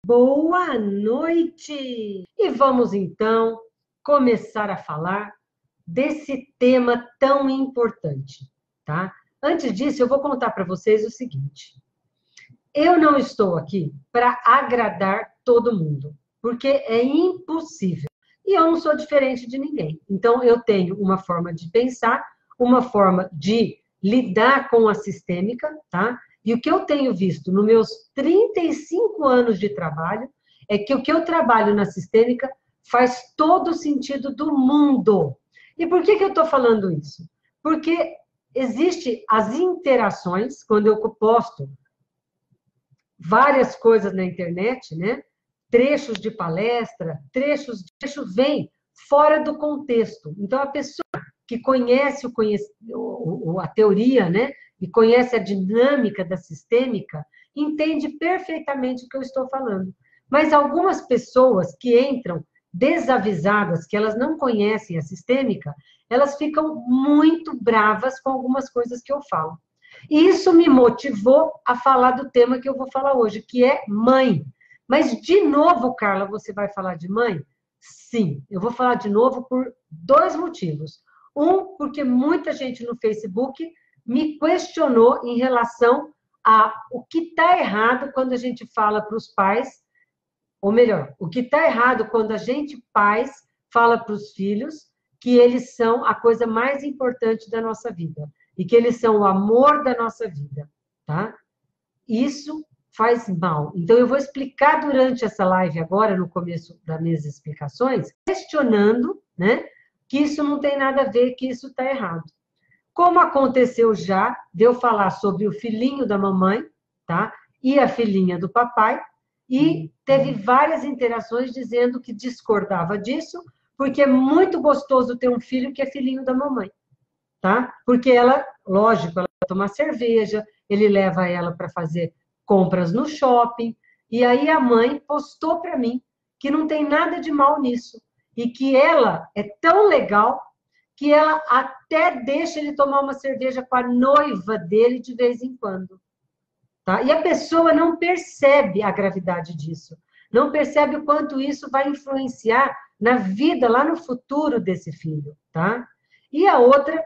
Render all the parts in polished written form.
Boa noite! E vamos então começar a falar desse tema tão importante, tá? Antes disso, eu vou contar para vocês o seguinte: eu não estou aqui para agradar todo mundo, porque é impossível. E eu não sou diferente de ninguém. Então, eu tenho uma forma de pensar, uma forma de lidar com a sistêmica, tá? E o que eu tenho visto nos meus 35 anos de trabalho é que o que eu trabalho na sistêmica faz todo o sentido do mundo. E por que eu estou falando isso? Porque existe as interações, quando eu posto várias coisas na internet, né? Trechos de palestra, trechos vem fora do contexto. Então, a pessoa que conhece a teoria, né? E conhece a dinâmica da sistêmica, entende perfeitamente o que eu estou falando. Mas algumas pessoas que entram desavisadas, que elas não conhecem a sistêmica, elas ficam muito bravas com algumas coisas que eu falo. E isso me motivou a falar do tema que eu vou falar hoje, que é mãe. Mas, de novo, Carla, você vai falar de mãe? Sim, eu vou falar de novo por dois motivos. Um, porque muita gente no Facebook me questionou em relação a o que está errado quando a gente fala para os pais, ou melhor, o que está errado quando a gente, pais, fala para os filhos que eles são a coisa mais importante da nossa vida e que eles são o amor da nossa vida, tá? Isso faz mal. Então, eu vou explicar durante essa live agora, no começo das minhas explicações, questionando, né, que isso não tem nada a ver, que isso está errado. Como aconteceu já, de eu falar sobre o filhinho da mamãe, tá? E a filhinha do papai, e teve várias interações dizendo que discordava disso, porque é muito gostoso ter um filho que é filhinho da mamãe, tá? Porque ela, lógico, ela toma cerveja, ele leva ela para fazer compras no shopping, e aí a mãe postou para mim que não tem nada de mal nisso, e que ela é tão legal que ela até deixa ele tomar uma cerveja com a noiva dele de vez em quando. Tá? E a pessoa não percebe a gravidade disso, não percebe o quanto isso vai influenciar na vida, lá no futuro desse filho. Tá? E a outra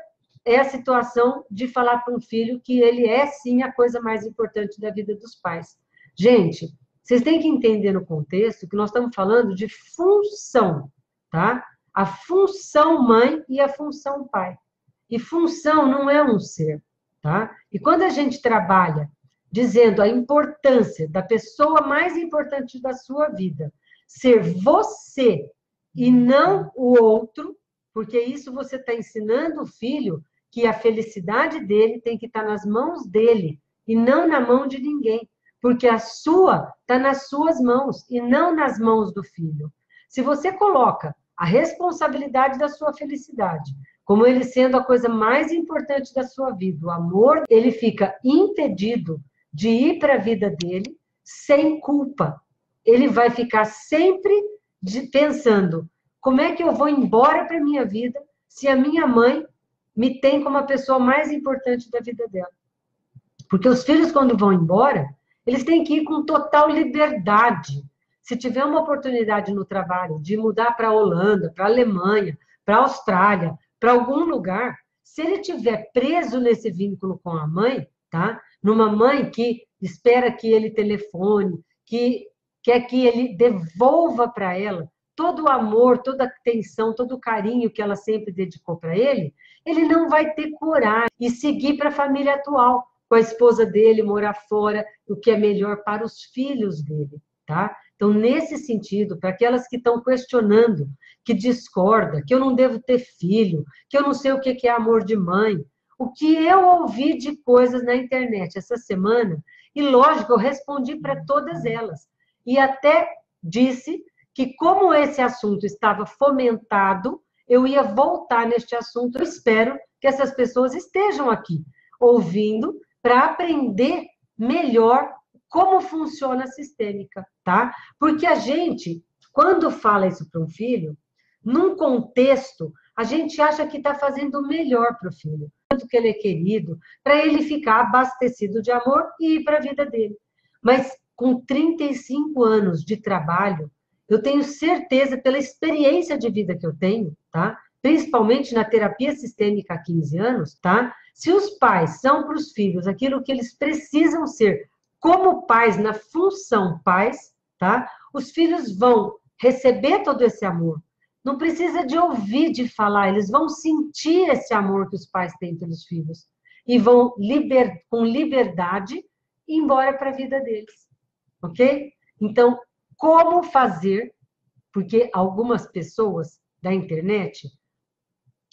é a situação de falar para um filho que ele é, sim, a coisa mais importante da vida dos pais. Gente, vocês têm que entender no contexto que nós estamos falando de função, tá? A função mãe e a função pai. E função não é um ser, tá? E quando a gente trabalha dizendo a importância da pessoa mais importante da sua vida ser você e não o outro, porque isso você está ensinando o filho que a felicidade dele tem que estar nas mãos dele e não na mão de ninguém, porque a sua está nas suas mãos e não nas mãos do filho. Se você coloca a responsabilidade da sua felicidade como ele sendo a coisa mais importante da sua vida, o amor, ele fica impedido de ir para a vida dele sem culpa. Ele vai ficar sempre pensando, como é que eu vou embora para a minha vida se a minha mãe me tem como a pessoa mais importante da vida dela? Porque os filhos, quando vão embora, eles têm que ir com total liberdade. Se tiver uma oportunidade no trabalho de mudar para a Holanda, para a Alemanha, para a Austrália, para algum lugar, se ele tiver preso nesse vínculo com a mãe, tá? Numa mãe que espera que ele telefone, que quer que ele devolva para ela todo o amor, toda a atenção, todo o carinho que ela sempre dedicou para ele não vai ter coragem e seguir para a família atual, com a esposa dele, morar fora, o que é melhor para os filhos dele, tá? Então, nesse sentido, para aquelas que estão questionando, que discorda, que eu não devo ter filho, que eu não sei o que é amor de mãe, o que eu ouvi de coisas na internet essa semana, e lógico, eu respondi para todas elas. E até disse que como esse assunto estava fomentado, eu ia voltar neste assunto. Eu espero que essas pessoas estejam aqui, ouvindo, para aprender melhor como funciona a sistêmica, tá? Porque a gente, quando fala isso para um filho, num contexto, a gente acha que está fazendo o melhor para o filho, tanto que ele é querido, para ele ficar abastecido de amor e ir para a vida dele. Mas com 35 anos de trabalho, eu tenho certeza, pela experiência de vida que eu tenho, tá? Principalmente na terapia sistêmica há 15 anos, tá? Se os pais são para os filhos aquilo que eles precisam ser como pais, na função pais, tá? Os filhos vão receber todo esse amor. Não precisa de ouvir, de falar, eles vão sentir esse amor que os pais têm pelos filhos e vão com liberdade ir embora para a vida deles, ok? Então, como fazer? Porque algumas pessoas da internet,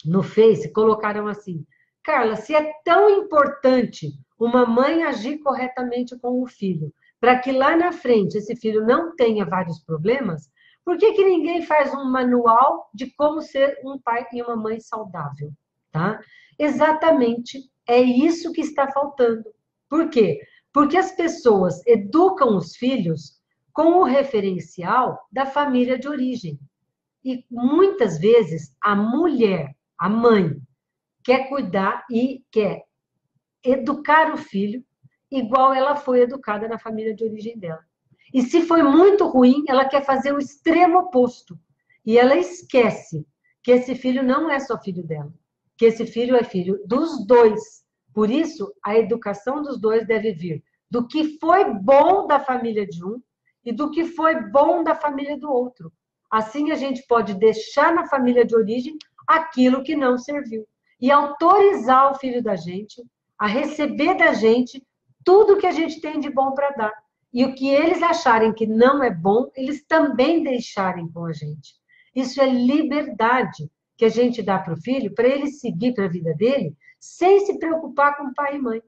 no Face, colocaram assim: Carla, se é tão importante uma mãe agir corretamente com o filho, para que lá na frente esse filho não tenha vários problemas, por que que ninguém faz um manual de como ser um pai e uma mãe saudável, tá? Exatamente, é isso que está faltando. Por quê? Porque as pessoas educam os filhos com o referencial da família de origem. E muitas vezes a mulher, a mãe, quer cuidar e quer educar o filho igual ela foi educada na família de origem dela. E se foi muito ruim, ela quer fazer o extremo oposto. E ela esquece que esse filho não é só filho dela, que esse filho é filho dos dois. Por isso, a educação dos dois deve vir do que foi bom da família de um e do que foi bom da família do outro. Assim, a gente pode deixar na família de origem aquilo que não serviu e autorizar o filho da gente a receber da gente tudo que a gente tem de bom para dar. E o que eles acharem que não é bom, eles também deixarem com a gente. Isso é liberdade que a gente dá para o filho, para ele seguir para a vida dele, sem se preocupar com pai e mãe.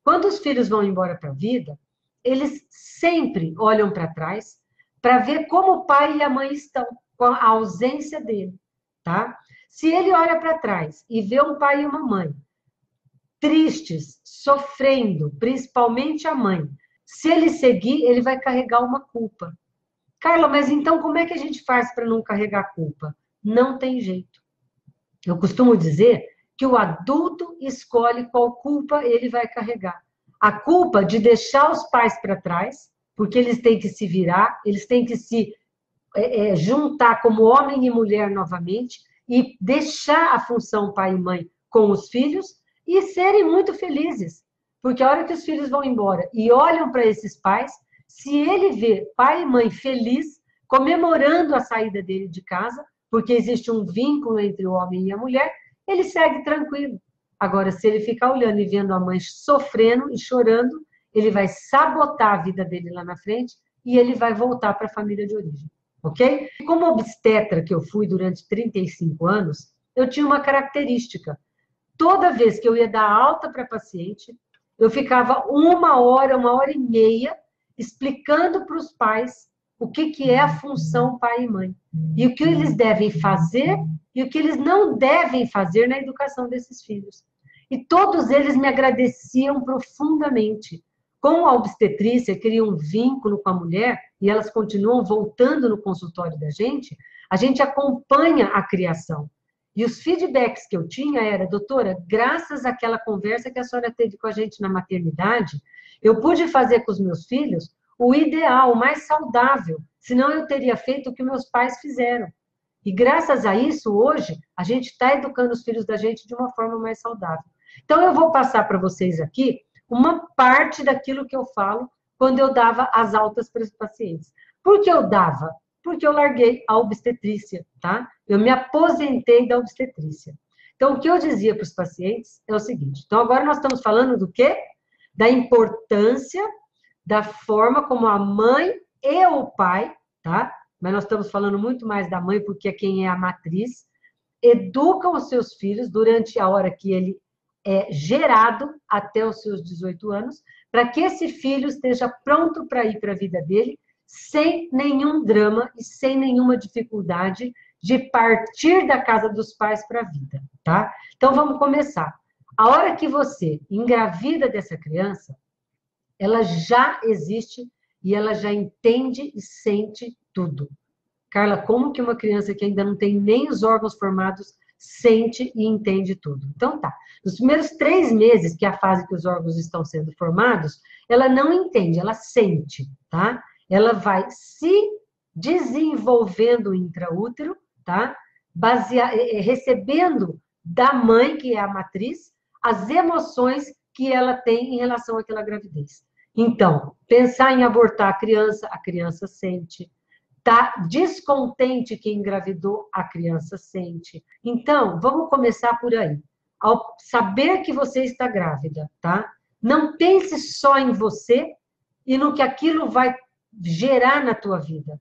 Quando os filhos vão embora para a vida, eles sempre olham para trás para ver como o pai e a mãe estão, com a ausência dele, tá? Se ele olha para trás e vê um pai e uma mãe tristes, sofrendo, principalmente a mãe, se ele seguir, ele vai carregar uma culpa. Carla, mas então como é que a gente faz para não carregar culpa? Não tem jeito. Eu costumo dizer que o adulto escolhe qual culpa ele vai carregar. A culpa de deixar os pais para trás, porque eles têm que se virar, eles têm que se juntar como homem e mulher novamente e deixar a função pai e mãe com os filhos e serem muito felizes. Porque a hora que os filhos vão embora e olham para esses pais, se ele vê pai e mãe feliz, comemorando a saída dele de casa, porque existe um vínculo entre o homem e a mulher, ele segue tranquilo. Agora, se ele ficar olhando e vendo a mãe sofrendo e chorando, ele vai sabotar a vida dele lá na frente e ele vai voltar para a família de origem, ok? Como obstetra que eu fui durante 35 anos, eu tinha uma característica. Toda vez que eu ia dar alta para paciente, eu ficava uma hora e meia, explicando para os pais o que é a função pai e mãe. E o que eles devem fazer e o que eles não devem fazer na educação desses filhos. E todos eles me agradeciam profundamente. Com a obstetrícia, cria um vínculo com a mulher, e elas continuam voltando no consultório da gente, a gente acompanha a criação. E os feedbacks que eu tinha era: doutora, graças àquela conversa que a senhora teve com a gente na maternidade, eu pude fazer com os meus filhos o ideal, o mais saudável, senão eu teria feito o que meus pais fizeram. E graças a isso, hoje, a gente está educando os filhos da gente de uma forma mais saudável. Então, eu vou passar para vocês aqui uma parte daquilo que eu falo quando eu dava as altas para os pacientes. Por que eu dava? Porque eu larguei a obstetrícia, tá? Eu me aposentei da obstetrícia. Então, o que eu dizia para os pacientes é o seguinte: então, agora nós estamos falando do quê? Da importância da forma como a mãe e o pai, tá? Mas nós estamos falando muito mais da mãe, porque é quem é a matriz, educam os seus filhos durante a hora que ele é gerado até os seus 18 anos, para que esse filho esteja pronto para ir para a vida dele, sem nenhum drama e sem nenhuma dificuldade de partir da casa dos pais para a vida, tá? Então, vamos começar. A hora que você engravida dessa criança, ela já existe e ela já entende e sente tudo. Carla, como que uma criança que ainda não tem nem os órgãos formados sente e entende tudo? Então tá. Nos primeiros 3 meses, que é a fase que os órgãos estão sendo formados, ela não entende, ela sente, tá? Ela vai se desenvolvendo intraútero, tá? Recebendo da mãe, que é a matriz, as emoções que ela tem em relação àquela gravidez. Então, pensar em abortar a criança sente. Tá descontente que engravidou, a criança sente. Então, vamos começar por aí. Ao saber que você está grávida, tá? Não pense só em você e no que aquilo vai gerar na tua vida.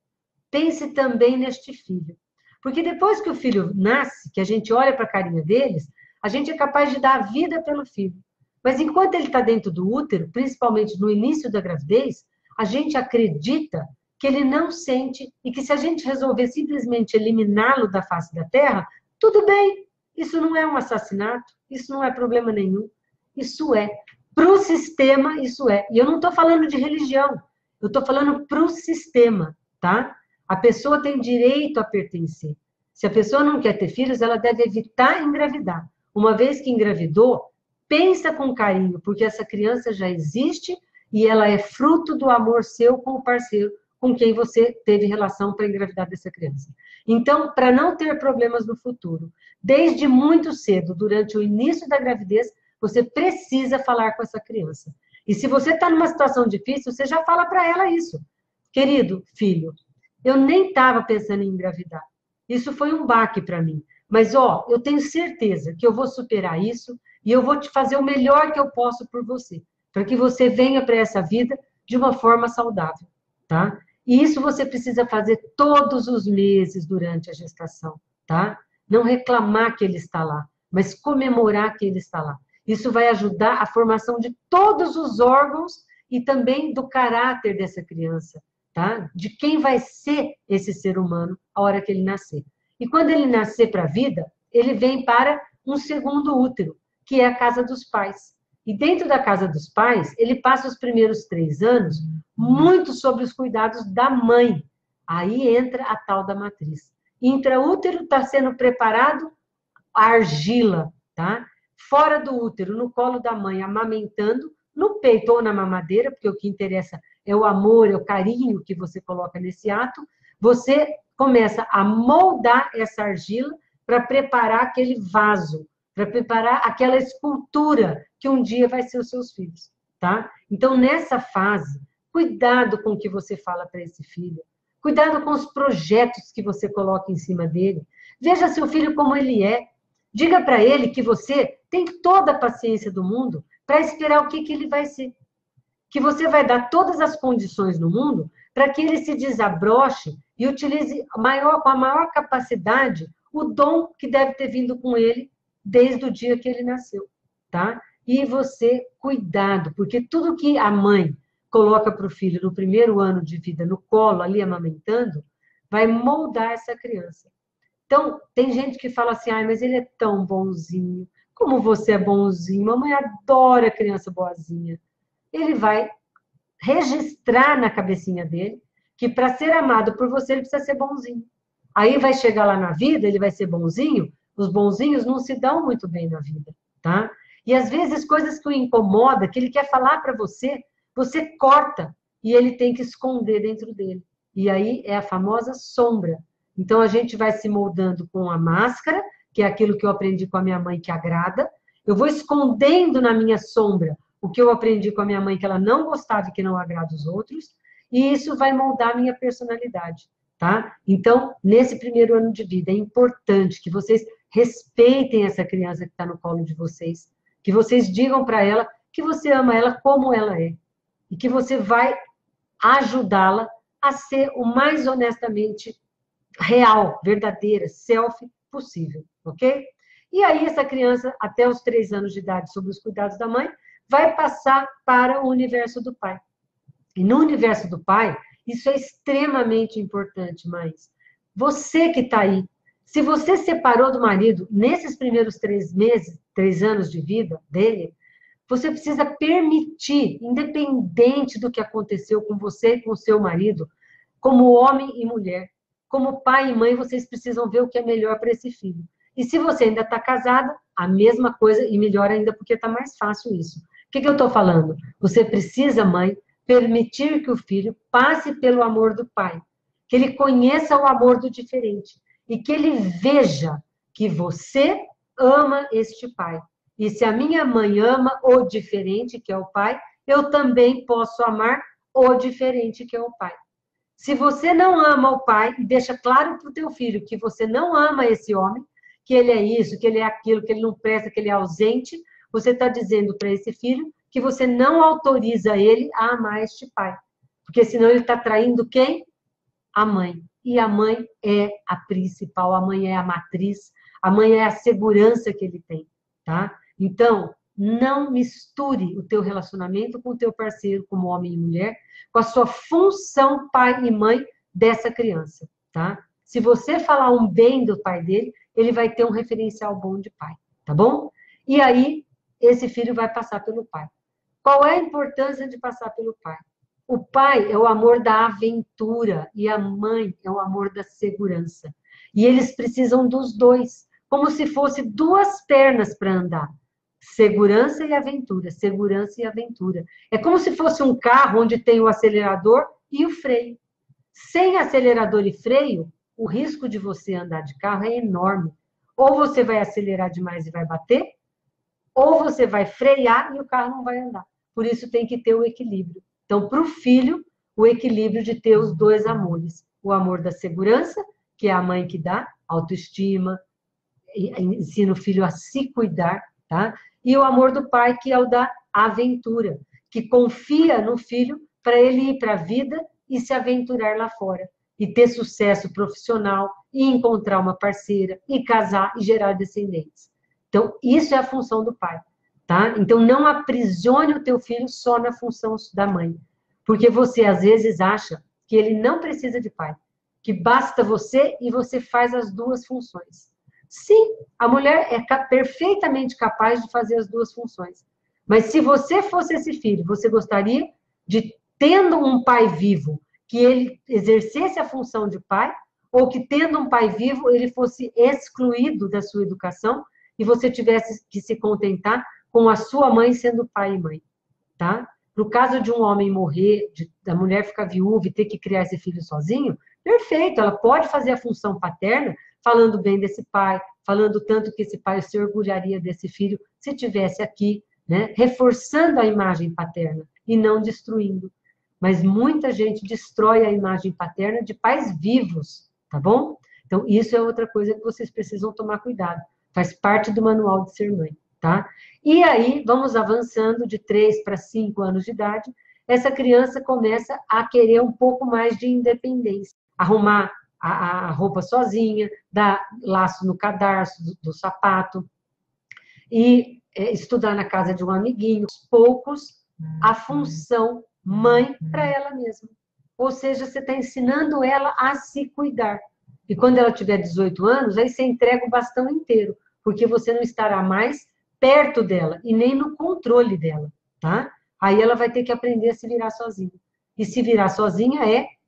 Pense também neste filho. Porque depois que o filho nasce, que a gente olha para a carinha deles, a gente é capaz de dar a vida pelo filho. Mas enquanto ele está dentro do útero, principalmente no início da gravidez, a gente acredita que ele não sente e que se a gente resolver simplesmente eliminá-lo da face da Terra, tudo bem. Isso não é um assassinato, isso não é problema nenhum. Isso é. Para o sistema, isso é. E eu não estou falando de religião, eu estou falando para o sistema, tá? A pessoa tem direito a pertencer. Se a pessoa não quer ter filhos, ela deve evitar engravidar. Uma vez que engravidou, pensa com carinho, porque essa criança já existe e ela é fruto do amor seu com o parceiro com quem você teve relação para engravidar dessa criança. Então, para não ter problemas no futuro, desde muito cedo, durante o início da gravidez, você precisa falar com essa criança. E se você está numa situação difícil, você já fala para ela isso. Querido filho, eu nem estava pensando em engravidar. Isso foi um baque para mim. Mas, ó, eu tenho certeza que eu vou superar isso e eu vou te fazer o melhor que eu posso por você, para que você venha para essa vida de uma forma saudável, tá? E isso você precisa fazer todos os meses durante a gestação, tá? Não reclamar que ele está lá, mas comemorar que ele está lá. Isso vai ajudar a formação de todos os órgãos e também do caráter dessa criança, tá? De quem vai ser esse ser humano a hora que ele nascer. E quando ele nascer para a vida, ele vem para um segundo útero, que é a casa dos pais. E dentro da casa dos pais, ele passa os primeiros 3 anos muito sobre os cuidados da mãe. Aí entra a tal da matriz. Intraútero está sendo preparado a argila, tá? Fora do útero, no colo da mãe, amamentando, no peito ou na mamadeira, porque o que interessa é o amor, é o carinho que você coloca nesse ato, você começa a moldar essa argila para preparar aquele vaso, para preparar aquela escultura que um dia vai ser os seus filhos, tá? Então, nessa fase, cuidado com o que você fala para esse filho, cuidado com os projetos que você coloca em cima dele. Veja seu filho como ele é. Diga para ele que você tem toda a paciência do mundo para esperar o que ele vai ser. Que você vai dar todas as condições no mundo para que ele se desabroche e utilize com a maior capacidade o dom que deve ter vindo com ele desde o dia que ele nasceu, tá? E você, cuidado, porque tudo que a mãe coloca para o filho no primeiro ano de vida, no colo, ali amamentando, vai moldar essa criança. Então, tem gente que fala assim, mas ele é tão bonzinho. Como você é bonzinho? Mamãe adora criança boazinha. Ele vai registrar na cabecinha dele que para ser amado por você, ele precisa ser bonzinho. Aí vai chegar lá na vida, ele vai ser bonzinho. Os bonzinhos não se dão muito bem na vida, tá? E às vezes coisas que o incomoda, que ele quer falar para você, você corta e ele tem que esconder dentro dele. E aí é a famosa sombra. Então a gente vai se moldando com a máscara, que é aquilo que eu aprendi com a minha mãe que agrada. Eu vou escondendo na minha sombra o que eu aprendi com a minha mãe que ela não gostava e que não agrada os outros, e isso vai moldar a minha personalidade, tá? Então, nesse primeiro ano de vida, é importante que vocês respeitem essa criança que está no colo de vocês, que vocês digam para ela que você ama ela como ela é, e que você vai ajudá-la a ser o mais honestamente real, verdadeira, self possível, ok? E aí essa criança, até os 3 anos de idade, sob os cuidados da mãe, vai passar para o universo do pai. E no universo do pai, isso é extremamente importante, mães. Você que está aí, se você separou do marido nesses primeiros 3 meses, 3 anos de vida dele, você precisa permitir, independente do que aconteceu com você e com o seu marido, como homem e mulher, como pai e mãe, vocês precisam ver o que é melhor para esse filho. E se você ainda está casada, a mesma coisa, e melhor ainda porque está mais fácil isso. que eu estou falando? Você precisa, mãe, permitir que o filho passe pelo amor do pai, que ele conheça o amor do diferente e que ele veja que você ama este pai. E se a minha mãe ama o diferente, que é o pai, eu também posso amar o diferente, que é o pai. Se você não ama o pai e deixa claro para o teu filho que você não ama esse homem, que ele é isso, que ele é aquilo, que ele não presta, que ele é ausente, você está dizendo para esse filho que você não autoriza ele a amar este pai. Porque senão ele está traindo quem? A mãe. E a mãe é a principal, a mãe é a matriz, a mãe é a segurança que ele tem, tá? Então, não misture o teu relacionamento com o teu parceiro, como homem e mulher, com a sua função pai e mãe dessa criança, tá? Se você falar um bem do pai dele, ele vai ter um referencial bom de pai, tá bom? E aí, esse filho vai passar pelo pai. Qual é a importância de passar pelo pai? O pai é o amor da aventura e a mãe é o amor da segurança. E eles precisam dos dois, como se fosse duas pernas para andar. Segurança e aventura, segurança e aventura. É como se fosse um carro onde tem o acelerador e o freio. Sem acelerador e freio, o risco de você andar de carro é enorme. Ou você vai acelerar demais e vai bater, ou você vai frear e o carro não vai andar. Por isso tem que ter o equilíbrio. Então, para o filho, o equilíbrio de ter os dois amores. O amor da segurança, que é a mãe que dá, autoestima, ensina o filho a se cuidar, tá? E o amor do pai, que é o da aventura, que confia no filho para ele ir para a vida e se aventurar lá fora. E ter sucesso profissional, e encontrar uma parceira, e casar, e gerar descendentes. Então, isso é a função do pai, tá? Então, não aprisione o teu filho só na função da mãe. Porque você, às vezes, acha que ele não precisa de pai. Que basta você e você faz as duas funções. Sim, a mulher é perfeitamente capaz de fazer as duas funções. Mas se você fosse esse filho, você gostaria de, tendo um pai vivo, que ele exercesse a função de pai, ou que, tendo um pai vivo, ele fosse excluído da sua educação e você tivesse que se contentar com a sua mãe sendo pai e mãe, tá? No caso de um homem morrer, da mulher ficar viúva e ter que criar esse filho sozinho, perfeito, ela pode fazer a função paterna, falando bem desse pai, falando tanto que esse pai se orgulharia desse filho se tivesse aqui, né? Reforçando a imagem paterna e não destruindo. Mas muita gente destrói a imagem paterna de pais vivos, tá bom? Então, isso é outra coisa que vocês precisam tomar cuidado. Faz parte do manual de ser mãe, tá? E aí, vamos avançando de 3 para 5 anos de idade, essa criança começa a querer um pouco mais de independência. Arrumar a roupa sozinha, dar laço no cadarço do sapato, e estudar na casa de um amiguinho. Aos poucos, a função mãe para ela mesma. Ou seja, você está ensinando ela a se cuidar. E quando ela tiver 18 anos, aí você entrega o bastão inteiro, porque você não estará mais perto dela e nem no controle dela, tá? Aí ela vai ter que aprender a se virar sozinha. E se virar sozinha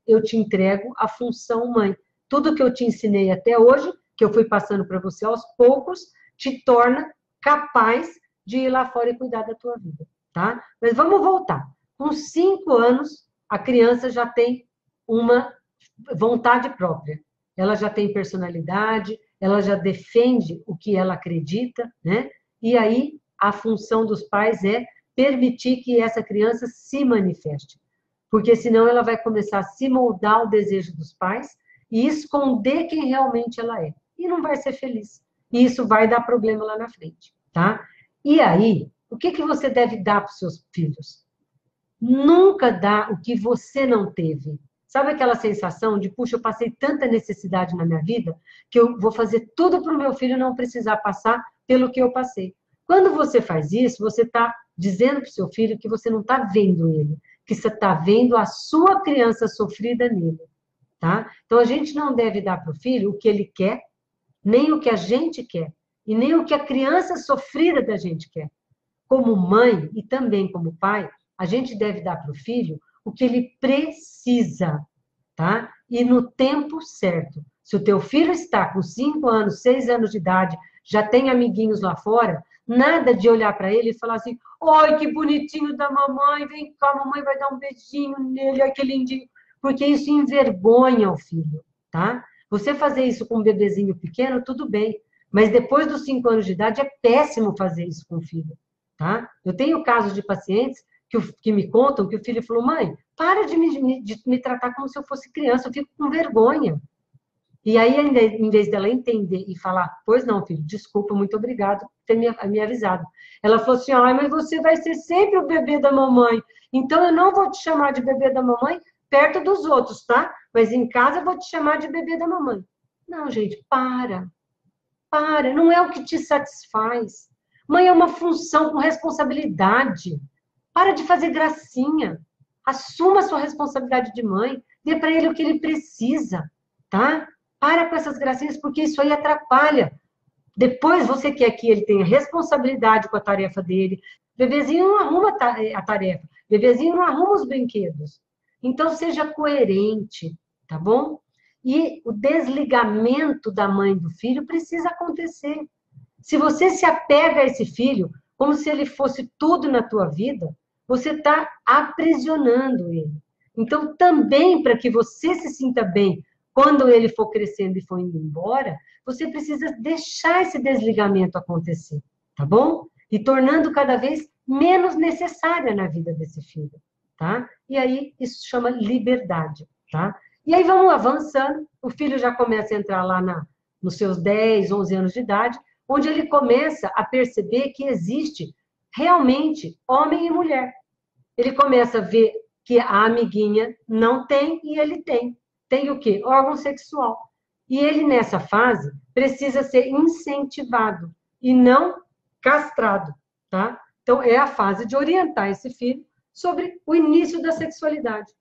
eu te entrego a função mãe. Tudo que eu te ensinei até hoje, que eu fui passando para você aos poucos, te torna capaz de ir lá fora e cuidar da tua vida, tá? Mas vamos voltar. Com 5 anos, a criança já tem uma vontade própria. Ela já tem personalidade, ela já defende o que ela acredita, né? E aí, a função dos pais é permitir que essa criança se manifeste. Porque senão ela vai começar a se moldar ao desejo dos pais e esconder quem realmente ela é. E não vai ser feliz. E isso vai dar problema lá na frente, tá? E aí, o que você deve dar para os seus filhos? Nunca dá o que você não teve. Sabe aquela sensação de, puxa, eu passei tanta necessidade na minha vida que eu vou fazer tudo para o meu filho não precisar passar pelo que eu passei. Quando você faz isso, você está dizendo para o seu filho que você não está vendo ele, que você está vendo a sua criança sofrida nele, tá? Então, a gente não deve dar para o filho o que ele quer, nem o que a gente quer, e nem o que a criança sofrida da gente quer. Como mãe e também como pai, a gente deve dar para o filho o que ele precisa, tá? E no tempo certo. Se o teu filho está com 5 anos, 6 anos de idade, já tem amiguinhos lá fora, Nada de olhar para ele e falar assim, oi, que bonitinho da mamãe, vem cá, a mamãe vai dar um beijinho nele, ai, que lindinho. Porque isso envergonha o filho, tá? Você fazer isso com um bebezinho pequeno, tudo bem. Mas depois dos 5 anos de idade, é péssimo fazer isso com o filho, tá? Eu tenho casos de pacientes que me contam que o filho falou, mãe, para de me tratar como se eu fosse criança, eu fico com vergonha. E aí, em vez dela entender e falar, pois não, filho, desculpa, muito obrigado por ter me avisado. Ela falou assim, ai, mas você vai ser sempre o bebê da mamãe, então eu não vou te chamar de bebê da mamãe perto dos outros, tá? Mas em casa eu vou te chamar de bebê da mamãe. Não, gente, para, não é o que te satisfaz. Mãe é uma função com responsabilidade. Para de fazer gracinha. Assuma a sua responsabilidade de mãe. Dê para ele o que ele precisa, tá? Para com essas gracinhas, porque isso aí atrapalha. Depois você quer que ele tenha responsabilidade com a tarefa dele. Bebezinho não arruma a tarefa. Bebezinho não arruma os brinquedos. Então, seja coerente, tá bom? E o desligamento da mãe do filho precisa acontecer. Se você se apega a esse filho como se ele fosse tudo na tua vida, você está aprisionando ele. Então, também para que você se sinta bem quando ele for crescendo e for indo embora, você precisa deixar esse desligamento acontecer, tá bom? E tornando cada vez menos necessária na vida desse filho, tá? E aí, isso chama liberdade, tá? E aí vamos avançando, o filho já começa a entrar lá nos seus 10, 11 anos de idade, onde ele começa a perceber que existe realmente homem e mulher. Ele começa a ver que a amiguinha não tem e ele tem. Tem o quê? Órgão sexual. E ele, nessa fase, precisa ser incentivado e não castrado, tá? Então, é a fase de orientar esse filho sobre o início da sexualidade.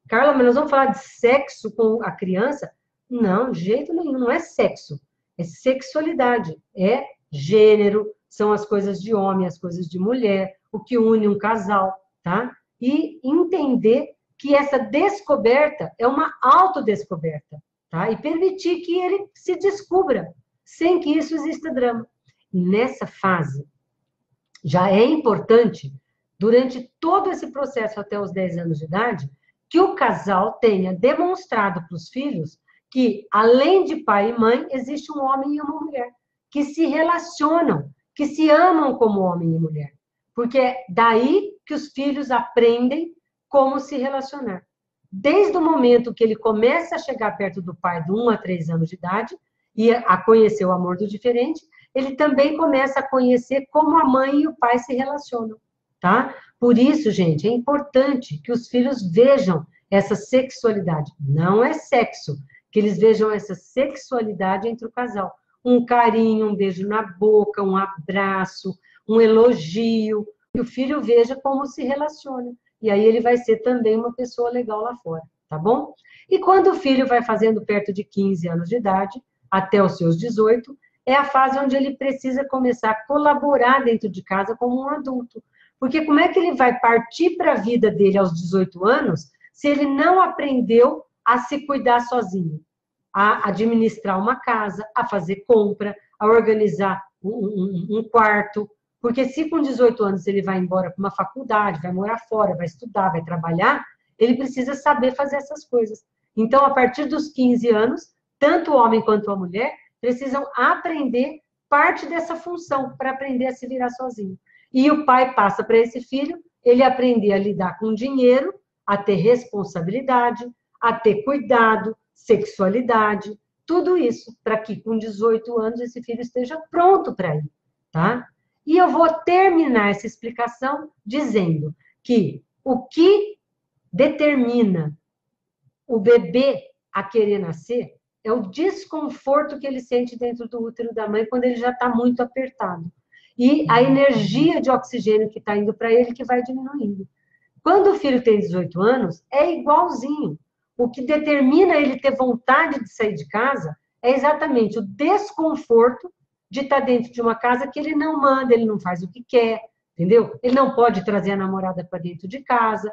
Carla, mas nós vamos falar de sexo com a criança? Não, de jeito nenhum, não é sexo. É sexualidade, é gênero, são as coisas de homem, as coisas de mulher, o que une um casal, tá? E entender que essa descoberta é uma autodescoberta, tá? E permitir que ele se descubra, sem que isso exista drama. E nessa fase, já é importante, durante todo esse processo até os 10 anos de idade, que o casal tenha demonstrado para os filhos que, além de pai e mãe, existe um homem e uma mulher, que se relacionam, que se amam como homem e mulher. Porque é daí que os filhos aprendem como se relacionar. Desde o momento que ele começa a chegar perto do pai, de 1 a 3 anos de idade, e a conhecer o amor do diferente, ele também começa a conhecer como a mãe e o pai se relacionam, tá? Por isso, gente, é importante que os filhos vejam essa sexualidade. Não é sexo, que eles vejam essa sexualidade entre o casal. Um carinho, um beijo na boca, um abraço, um elogio, que o filho veja como se relaciona. E aí ele vai ser também uma pessoa legal lá fora, tá bom? E quando o filho vai fazendo perto de 15 anos de idade, até os seus 18, é a fase onde ele precisa começar a colaborar dentro de casa como um adulto. Porque como é que ele vai partir para a vida dele aos 18 anos se ele não aprendeu a se cuidar sozinho? A administrar uma casa, a fazer compra, a organizar um quarto. Porque se com 18 anos ele vai embora para uma faculdade, vai morar fora, vai estudar, vai trabalhar, ele precisa saber fazer essas coisas. Então, a partir dos 15 anos, tanto o homem quanto a mulher precisam aprender parte dessa função para aprender a se virar sozinho. E o pai passa para esse filho ele aprender a lidar com dinheiro, a ter responsabilidade, a ter cuidado, sexualidade, tudo isso para que com 18 anos esse filho esteja pronto para ir, tá? E eu vou terminar essa explicação dizendo que o que determina o bebê a querer nascer é o desconforto que ele sente dentro do útero da mãe quando ele já está muito apertado. E a energia de oxigênio que está indo para ele que vai diminuindo. Quando o filho tem 18 anos, é igualzinho. O que determina ele ter vontade de sair de casa é exatamente o desconforto de estar dentro de uma casa que ele não manda, ele não faz o que quer, entendeu? Ele não pode trazer a namorada para dentro de casa,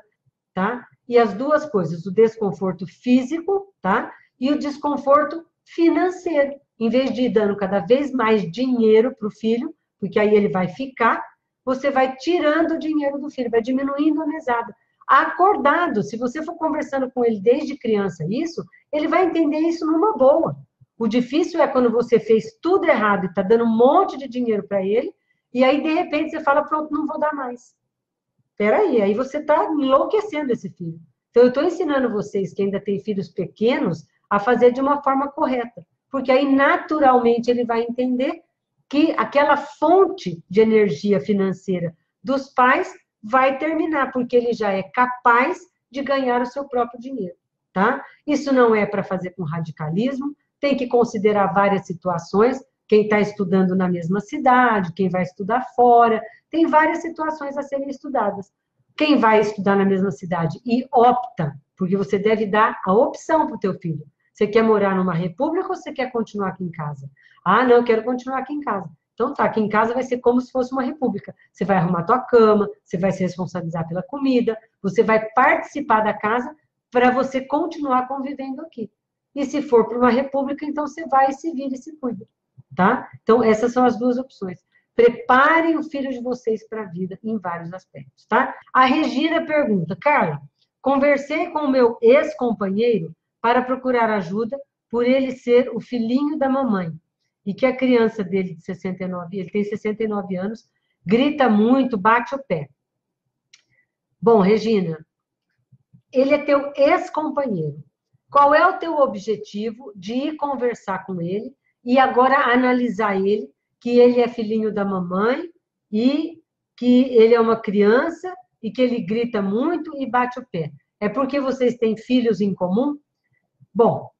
tá? E as duas coisas, o desconforto físico, tá? E o desconforto financeiro. Em vez de ir dando cada vez mais dinheiro para o filho, porque aí ele vai ficar, você vai tirando o dinheiro do filho, vai diminuindo a mesada. Acordado, se você for conversando com ele desde criança isso, ele vai entender isso numa boa. O difícil é quando você fez tudo errado e está dando um monte de dinheiro para ele, e aí, de repente, você fala, pronto, não vou dar mais. Peraí, aí você está enlouquecendo esse filho. Então, eu estou ensinando vocês que ainda têm filhos pequenos a fazer de uma forma correta. Porque aí, naturalmente, ele vai entender que aquela fonte de energia financeira dos pais vai terminar, porque ele já é capaz de ganhar o seu próprio dinheiro, tá? Isso não é para fazer com radicalismo, tem que considerar várias situações, quem está estudando na mesma cidade, quem vai estudar fora, tem várias situações a serem estudadas. Quem vai estudar na mesma cidade e opta, porque você deve dar a opção para o teu filho. Você quer morar numa república ou você quer continuar aqui em casa? Ah, não, eu quero continuar aqui em casa. Então tá, aqui em casa vai ser como se fosse uma república. Você vai arrumar tua cama, você vai se responsabilizar pela comida, você vai participar da casa para você continuar convivendo aqui. E se for para uma república, então você vai, se vira e se cuida, tá? Então essas são as duas opções. Preparem o filho de vocês para a vida em vários aspectos, tá? A Regina pergunta, Carla, conversei com o meu ex-companheiro para procurar ajuda por ele ser o filhinho da mamãe e que a criança dele de 69, ele tem 69 anos, grita muito, bate o pé. Bom, Regina, ele é teu ex-companheiro. Qual é o teu objetivo de ir conversar com ele e agora analisar ele, que ele é filhinho da mamãe e que ele é uma criança e que ele grita muito e bate o pé? É porque vocês têm filhos em comum? Bom,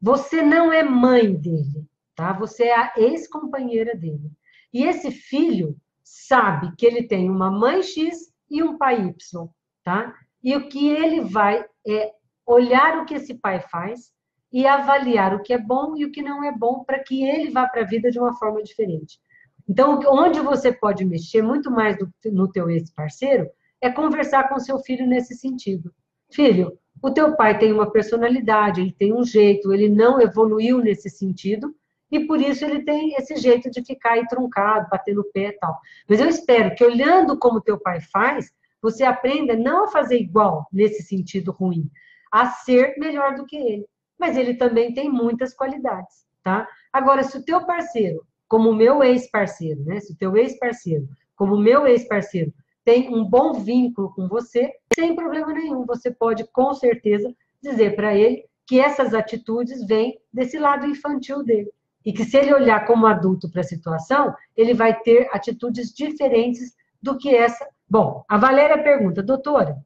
você não é mãe dele, tá? Você é a ex-companheira dele. E esse filho sabe que ele tem uma mãe X e um pai Y, tá? E o que ele vai é olhar o que esse pai faz e avaliar o que é bom e o que não é bom para que ele vá para a vida de uma forma diferente. Então, onde você pode mexer muito mais no teu ex-parceiro é conversar com seu filho nesse sentido. Filho, o teu pai tem uma personalidade, ele tem um jeito, ele não evoluiu nesse sentido, e por isso ele tem esse jeito de ficar aí truncado, bater no pé e tal. Mas eu espero que, olhando como teu pai faz, você aprenda não a fazer igual nesse sentido ruim, a ser melhor do que ele. Mas ele também tem muitas qualidades, tá? Agora, se o teu parceiro, como o meu ex-parceiro, né? Se o teu ex-parceiro, como o meu ex-parceiro, tem um bom vínculo com você, sem problema nenhum. Você pode, com certeza, dizer para ele que essas atitudes vêm desse lado infantil dele. E que se ele olhar como adulto para a situação, ele vai ter atitudes diferentes do que essa. Bom, a Valéria pergunta, doutora,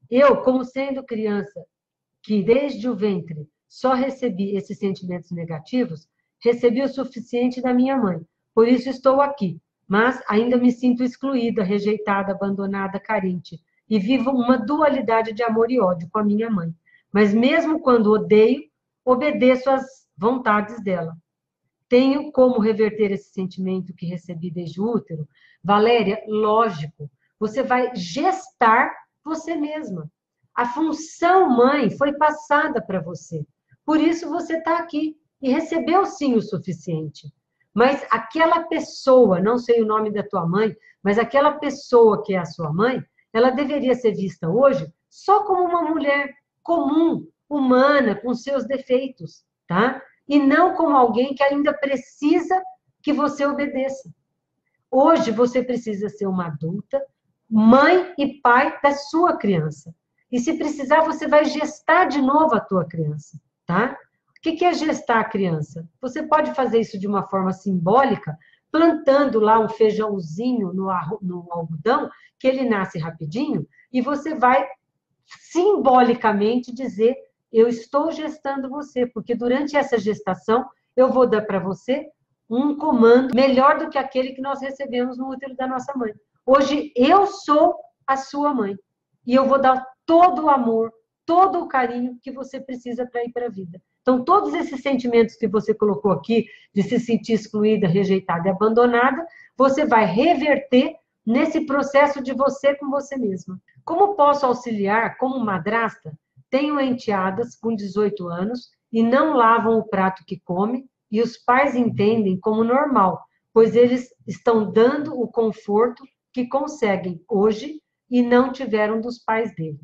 eu, como sendo criança, que desde o ventre só recebi esses sentimentos negativos, recebi o suficiente da minha mãe. Por isso estou aqui. Mas ainda me sinto excluída, rejeitada, abandonada, carente. E vivo uma dualidade de amor e ódio com a minha mãe. Mas mesmo quando odeio, obedeço às vontades dela. Tenho como reverter esse sentimento que recebi desde o útero? Valéria, lógico. Você vai gestar você mesma. A função mãe foi passada para você. Por isso você está aqui e recebeu sim o suficiente. Mas aquela pessoa, não sei o nome da tua mãe, mas aquela pessoa que é a sua mãe, ela deveria ser vista hoje só como uma mulher comum, humana, com seus defeitos, tá? E não como alguém que ainda precisa que você obedeça. Hoje você precisa ser uma adulta, mãe e pai da sua criança. E se precisar, você vai gestar de novo a tua criança, tá? O que é gestar a criança? Você pode fazer isso de uma forma simbólica, plantando lá um feijãozinho no algodão, que ele nasce rapidinho, e você vai simbolicamente dizer, eu estou gestando você, porque durante essa gestação eu vou dar para você um comando melhor do que aquele que nós recebemos no útero da nossa mãe. Hoje eu sou a sua mãe e eu vou dar todo o amor, todo o carinho que você precisa para ir para a vida. Então, todos esses sentimentos que você colocou aqui, de se sentir excluída, rejeitada e abandonada, você vai reverter nesse processo de você com você mesma. Como posso auxiliar como madrasta? Tenho enteadas com 18 anos e não lavam o prato que come e os pais entendem como normal, pois eles estão dando o conforto que conseguem hoje e não tiveram dos pais dele.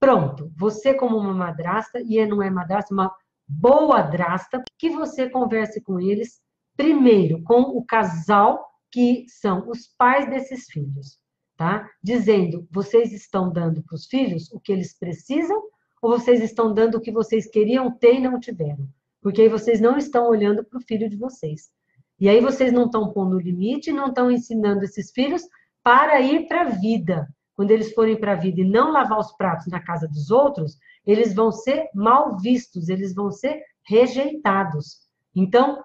Pronto, você como uma madrasta, e não é madrasta, uma boa drasta, que você converse com eles, primeiro com o casal que são os pais desses filhos, tá? Dizendo, vocês estão dando para os filhos o que eles precisam ou vocês estão dando o que vocês queriam ter e não tiveram? Porque aí vocês não estão olhando para o filho de vocês. E aí vocês não estão pondo limite, não estão ensinando esses filhos para ir para a vida. Quando eles forem para a vida e não lavar os pratos na casa dos outros, eles vão ser mal vistos, eles vão ser rejeitados. Então,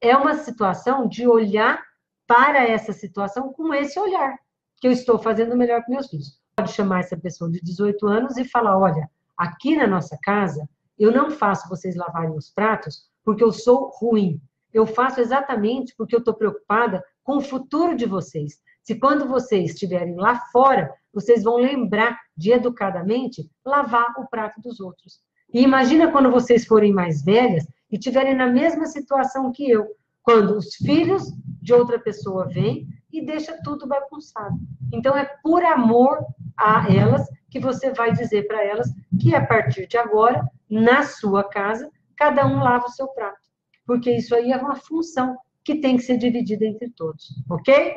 é uma situação de olhar para essa situação com esse olhar, que eu estou fazendo melhor com meus filhos. Pode chamar essa pessoa de 18 anos e falar, olha, aqui na nossa casa, eu não faço vocês lavarem os pratos porque eu sou ruim. Eu faço exatamente porque eu estou preocupada com o futuro de vocês. Se quando vocês estiverem lá fora, vocês vão lembrar de educadamente lavar o prato dos outros. E imagina quando vocês forem mais velhas e estiverem na mesma situação que eu, quando os filhos de outra pessoa vêm e deixa tudo bagunçado. Então é por amor a elas que você vai dizer para elas que a partir de agora, na sua casa, cada um lava o seu prato. Porque isso aí é uma função que tem que ser dividida entre todos, ok?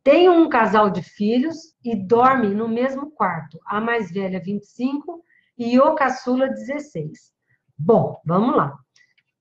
Tem um casal de filhos e dormem no mesmo quarto. A mais velha, 25, e o caçula, 16. Bom, vamos lá.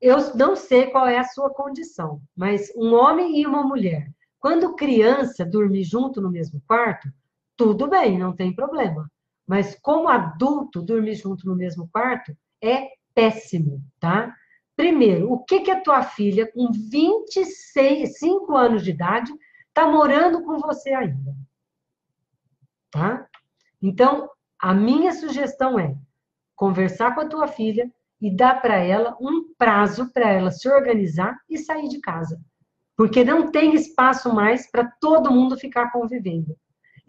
Eu não sei qual é a sua condição, mas um homem e uma mulher, quando criança dormir junto no mesmo quarto, tudo bem, não tem problema. Mas como adulto dormir junto no mesmo quarto é péssimo, tá? Primeiro, o que a tua filha, com 25 anos de idade, está morando com você ainda? Tá? Então, a minha sugestão é conversar com a tua filha e dar para ela um prazo para ela se organizar e sair de casa. Porque não tem espaço mais para todo mundo ficar convivendo.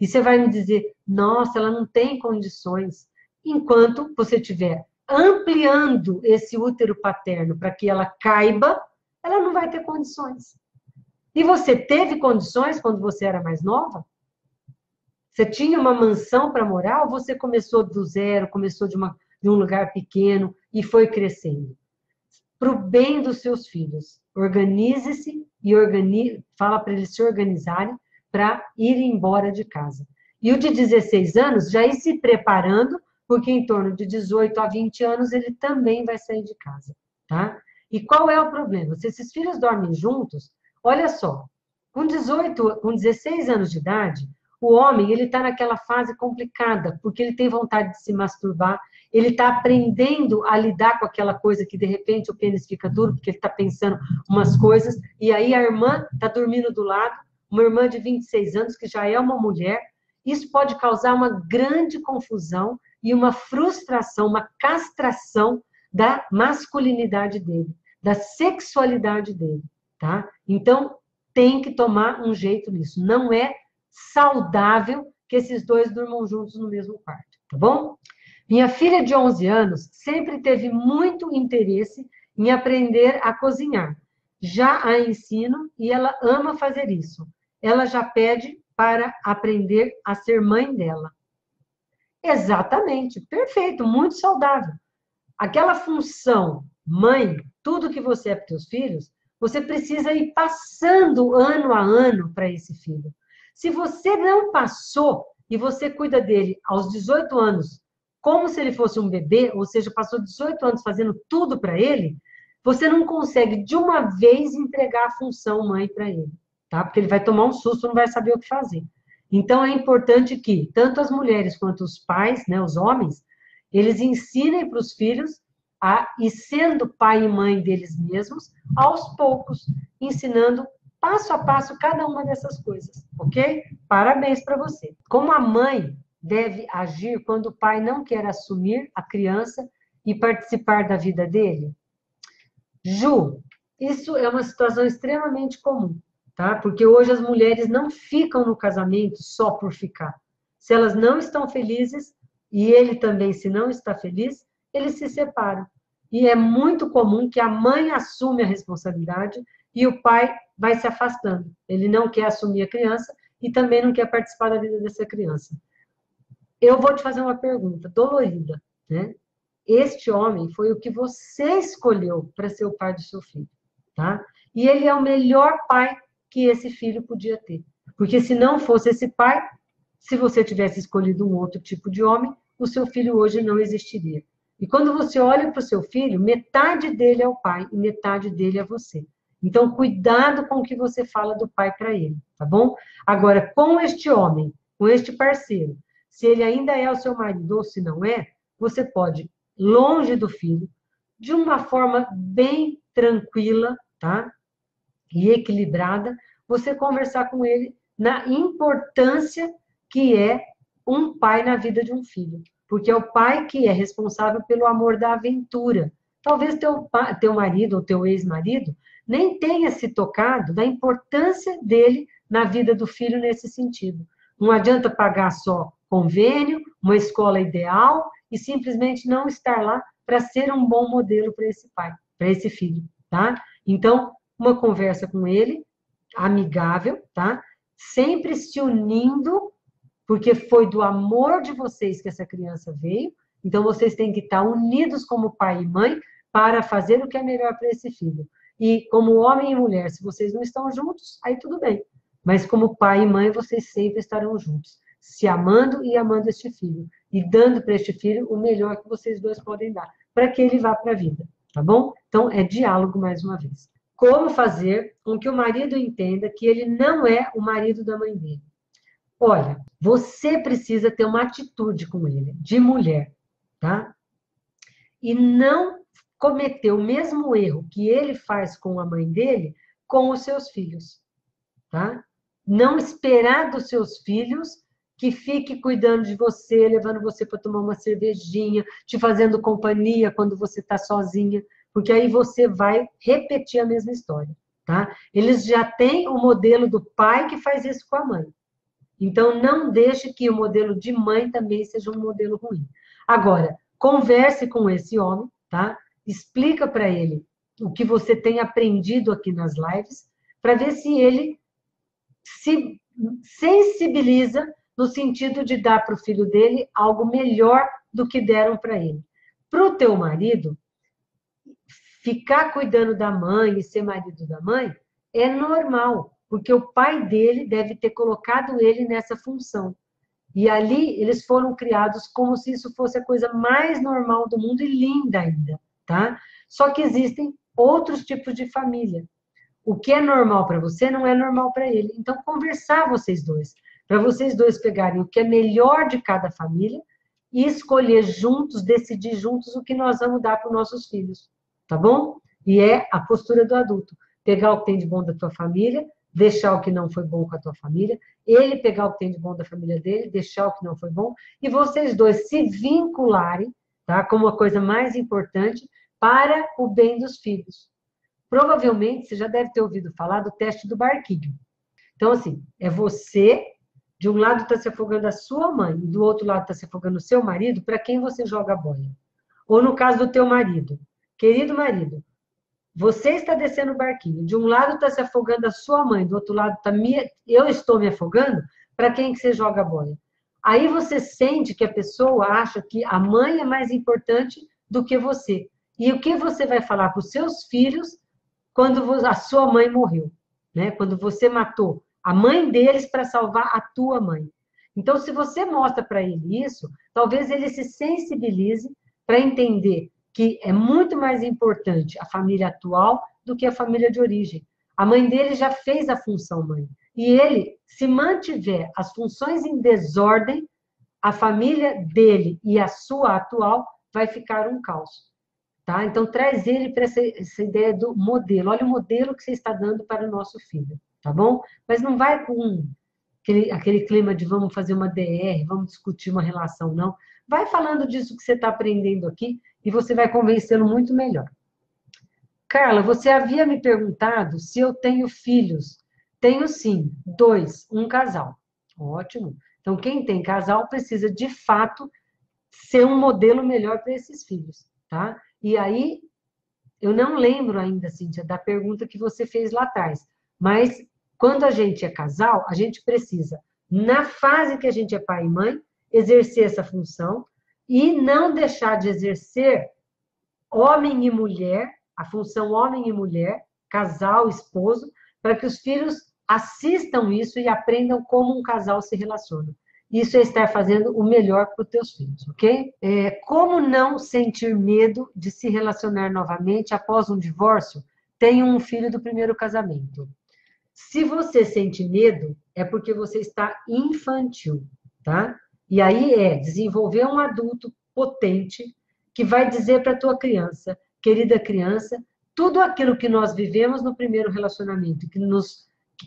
E você vai me dizer, nossa, ela não tem condições. Enquanto você estiver ampliando esse útero paterno para que ela caiba, ela não vai ter condições. E você teve condições quando você era mais nova? Você tinha uma mansão para morar ou você começou do zero, começou de um lugar pequeno e foi crescendo? Para o bem dos seus filhos, organize-se e fala para eles se organizarem para ir embora de casa. E o de 16 anos já ir se preparando, porque em torno de 18 a 20 anos ele também vai sair de casa, tá? E qual é o problema? Se esses filhos dormem juntos, olha só, com 16 anos de idade, o homem ele está naquela fase complicada, porque ele tem vontade de se masturbar, ele está aprendendo a lidar com aquela coisa que de repente o pênis fica duro, porque ele está pensando umas coisas, e aí a irmã está dormindo do lado, uma irmã de 26 anos, que já é uma mulher, isso pode causar uma grande confusão e uma frustração, uma castração da masculinidade dele, da sexualidade dele, tá? Então, tem que tomar um jeito nisso. Não é saudável que esses dois durmam juntos no mesmo quarto, tá bom? Minha filha de 11 anos sempre teve muito interesse em aprender a cozinhar. Já a ensino e ela ama fazer isso. Ela já pede para aprender a ser mãe dela. Exatamente, perfeito, muito saudável. Aquela função mãe, tudo que você é para os seus filhos, você precisa ir passando ano a ano para esse filho. Se você não passou e você cuida dele aos 18 anos, como se ele fosse um bebê, ou seja, passou 18 anos fazendo tudo para ele, você não consegue de uma vez entregar a função mãe para ele, tá? Porque ele vai tomar um susto, não vai saber o que fazer. Então é importante que tanto as mulheres quanto os pais, né, os homens, eles ensinem para os filhos e sendo pai e mãe deles mesmos, aos poucos, ensinando passo a passo cada uma dessas coisas, ok? Parabéns para você. Como a mãe deve agir quando o pai não quer assumir a criança e participar da vida dele? Ju, isso é uma situação extremamente comum, tá? Porque hoje as mulheres não ficam no casamento só por ficar. Se elas não estão felizes, e ele também, se não está feliz, eles se separam. E é muito comum que a mãe assume a responsabilidade e o pai vai se afastando. Ele não quer assumir a criança e também não quer participar da vida dessa criança. Eu vou te fazer uma pergunta dolorida, né? Este homem foi o que você escolheu para ser o pai do seu filho, tá? E ele é o melhor pai que esse filho podia ter. Porque se não fosse esse pai, se você tivesse escolhido um outro tipo de homem, o seu filho hoje não existiria. E quando você olha para o seu filho, metade dele é o pai e metade dele é você. Então, cuidado com o que você fala do pai para ele, tá bom? Agora, com este homem, com este parceiro, se ele ainda é o seu marido ou se não é, você pode, longe do filho, de uma forma bem tranquila, tá? E equilibrada, você conversar com ele na importância que é um pai na vida de um filho. Porque é o pai que é responsável pelo amor da aventura. Talvez teu marido ou teu ex-marido nem tenha se tocado da importância dele na vida do filho nesse sentido. Não adianta pagar só convênio, uma escola ideal e simplesmente não estar lá para ser um bom modelo para esse pai, para esse filho, tá? Então, uma conversa com ele, amigável, tá? Sempre se unindo, porque foi do amor de vocês que essa criança veio. Então, vocês têm que estar unidos como pai e mãe para fazer o que é melhor para esse filho. E como homem e mulher, se vocês não estão juntos, aí tudo bem. Mas como pai e mãe, vocês sempre estarão juntos, se amando e amando este filho. E dando para este filho o melhor que vocês dois podem dar, para que ele vá para a vida, tá bom? Então, é diálogo mais uma vez. Como fazer com que o marido entenda que ele não é o marido da mãe dele? Olha, você precisa ter uma atitude com ele, de mulher, tá? E não cometer o mesmo erro que ele faz com a mãe dele com os seus filhos, tá? Não esperar dos seus filhos que fique cuidando de você, levando você para tomar uma cervejinha, te fazendo companhia quando você está sozinha, porque aí você vai repetir a mesma história, tá? Eles já têm o modelo do pai que faz isso com a mãe. Então, não deixe que o modelo de mãe também seja um modelo ruim. Agora, converse com esse homem, tá? Explica para ele o que você tem aprendido aqui nas lives, para ver se ele se sensibiliza no sentido de dar para o filho dele algo melhor do que deram para ele. Para o teu marido, ficar cuidando da mãe e ser marido da mãe é normal, porque o pai dele deve ter colocado ele nessa função. E ali eles foram criados como se isso fosse a coisa mais normal do mundo e linda ainda, tá? Só que existem outros tipos de família. O que é normal para você não é normal para ele. Então, conversar vocês dois, para vocês dois pegarem o que é melhor de cada família e escolher juntos, decidir juntos o que nós vamos dar para os nossos filhos, tá bom? E é a postura do adulto. Pegar o que tem de bom da tua família, deixar o que não foi bom com a tua família, ele pegar o que tem de bom da família dele, deixar o que não foi bom, e vocês dois se vincularem, tá? Como a coisa mais importante para o bem dos filhos. Provavelmente, você já deve ter ouvido falar do teste do barquinho. Então, assim, é você, de um lado está se afogando a sua mãe, e do outro lado está se afogando o seu marido, para quem você joga a boia. Ou no caso do teu marido. Querido marido, você está descendo o barquinho. De um lado está se afogando a sua mãe, do outro lado está eu estou me afogando, para quem que você joga a boia? Aí você sente que a pessoa acha que a mãe é mais importante do que você. E o que você vai falar para os seus filhos quando a sua mãe morreu, né? Quando você matou a mãe deles para salvar a tua mãe. Então, se você mostra para ele isso, talvez ele se sensibilize para entender que é muito mais importante a família atual do que a família de origem. A mãe dele já fez a função mãe. E ele, se mantiver as funções em desordem, a família dele e a sua atual vai ficar um caos. Tá? Então, traz ele para essa ideia do modelo. Olha o modelo que você está dando para o nosso filho, tá bom? Mas não vai com aquele clima de vamos fazer uma DR, vamos discutir uma relação, não. Vai falando disso que você está aprendendo aqui e você vai convencê-lo muito melhor. Carla, você havia me perguntado se eu tenho filhos. Tenho sim, 2, um casal. Ótimo. Então, quem tem casal precisa, de fato, ser um modelo melhor para esses filhos, tá? E aí, eu não lembro ainda, Cíntia, da pergunta que você fez lá atrás, mas quando a gente é casal, a gente precisa, na fase que a gente é pai e mãe, exercer essa função e não deixar de exercer homem e mulher, a função homem e mulher, casal, esposo, para que os filhos assistam isso e aprendam como um casal se relaciona. Isso é estar fazendo o melhor para os teus filhos, ok? Como não sentir medo de se relacionar novamente após um divórcio? Tenho um filho do primeiro casamento. Se você sente medo, é porque você está infantil, tá? E aí desenvolver um adulto potente que vai dizer para a tua criança, querida criança, tudo aquilo que nós vivemos no primeiro relacionamento,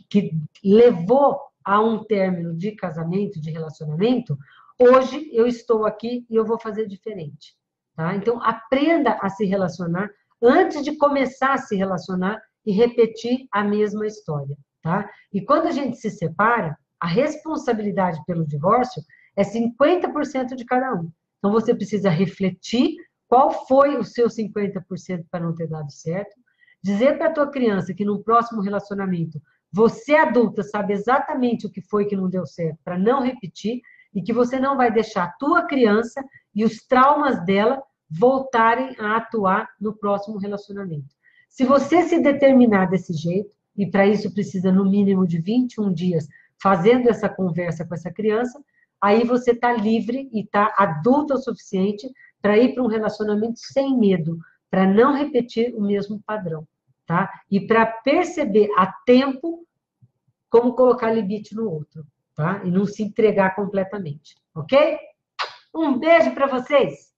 que levou a um término de casamento, de relacionamento, hoje eu estou aqui e eu vou fazer diferente, tá? Então aprenda a se relacionar antes de começar a se relacionar e repetir a mesma história, tá? E quando a gente se separa, a responsabilidade pelo divórcio é 50% de cada um. Então você precisa refletir qual foi o seu 50% para não ter dado certo, dizer para a tua criança que no próximo relacionamento você adulta sabe exatamente o que foi que não deu certo para não repetir e que você não vai deixar a tua criança e os traumas dela voltarem a atuar no próximo relacionamento. Se você se determinar desse jeito, e para isso precisa no mínimo de 21 dias fazendo essa conversa com essa criança, aí você está livre e está adulta o suficiente para ir para um relacionamento sem medo, para não repetir o mesmo padrão, tá? E para perceber a tempo como colocar limite no outro, tá? E não se entregar completamente, ok? Um beijo para vocês!